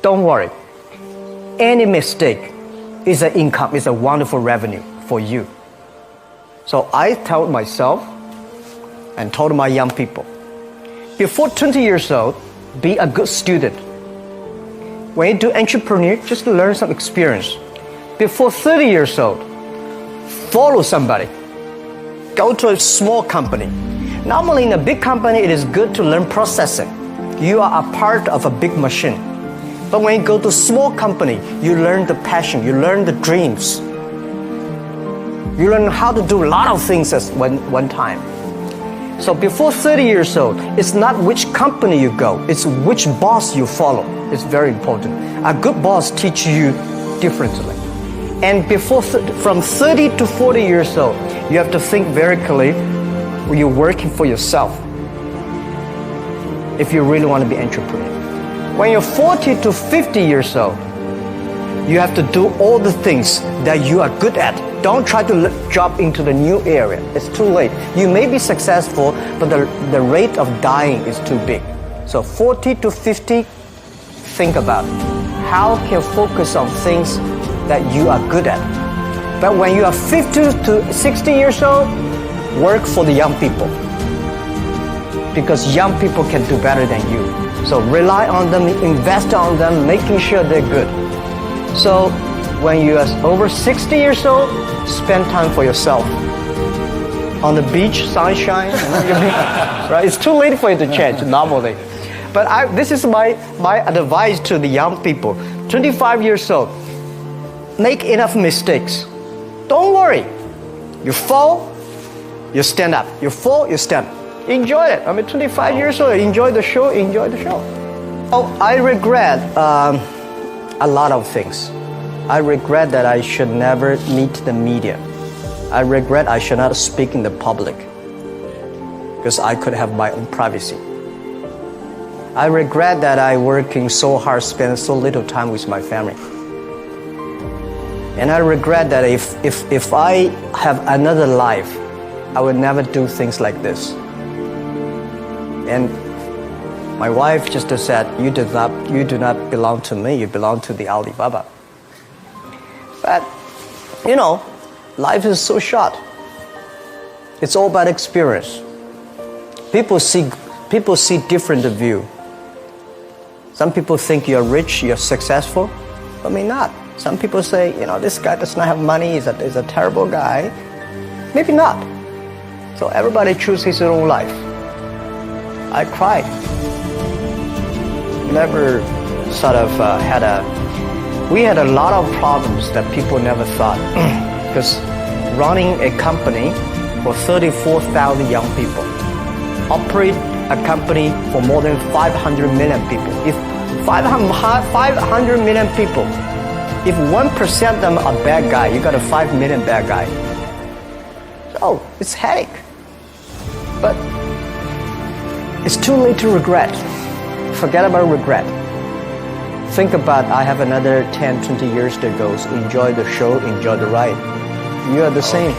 Don't worry. Any mistake is an income, is a wonderful revenue for you. So I told myself and told my young people, before 20 years old, be a good student. When you do entrepreneur, just learn some experience. Before 30 years old, follow somebody. Go to a small company. Normally in a big company, it is good to learn processing. You are a part of a big machine. But when you go to a small company, you learn the passion, you learn the dreams. You learn how to do a lot of things at one time. So before 30 years old, it's not which company you go, it's which boss you follow. It's very important. A good boss teaches you differently. And from 30 to 40 years old, you have to think very clearly when you're working for yourself. If you really want to be an entrepreneur. When you're 40 to 50 years old, you have to do all the things that you are good at. Don't try to jump into the new area. It's too late. You may be successful, but the rate of dying is too big. So 40 to 50, think about how can you focus on things that you are good at. But when you are 50 to 60 years old, work for the young people. Because young people can do better than you. So rely on them, invest on them, making sure they're good. So when you are over 60 years old, spend time for yourself. On the beach, sunshine, right? It's too late for you to change normally. But this is my advice to the young people. 25 years old, make enough mistakes. Don't worry. You fall, you stand up. You fall, you stand up. Enjoy it. 25 years old, enjoy the show. Oh, I regret a lot of things. I regret that I should never meet the media. I regret I should not speak in the public because I could have my own privacy. I regret that I working so hard, spend so little time with my family. And I regret that if I have another life, I would never do things like this. And my wife just said, you do not belong to me, you belong to the Alibaba. But, life is so short. It's all about experience. People see different view. Some people think you're rich, you're successful, but may not. Some people say, this guy does not have money, he's a terrible guy. Maybe not. So everybody chooses his own life. I cried. Never sort of we had a lot of problems that people never thought. Because running a company for 34,000 young people, operate a company for more than 500 million people. If 500 million people, if 1% of them are bad guy, you got a 5 million bad guy. So it's headache. But it's too late to regret. Forget about regret. Think about, I have another 10, 20 years to go. So enjoy the show, enjoy the ride. You are the same.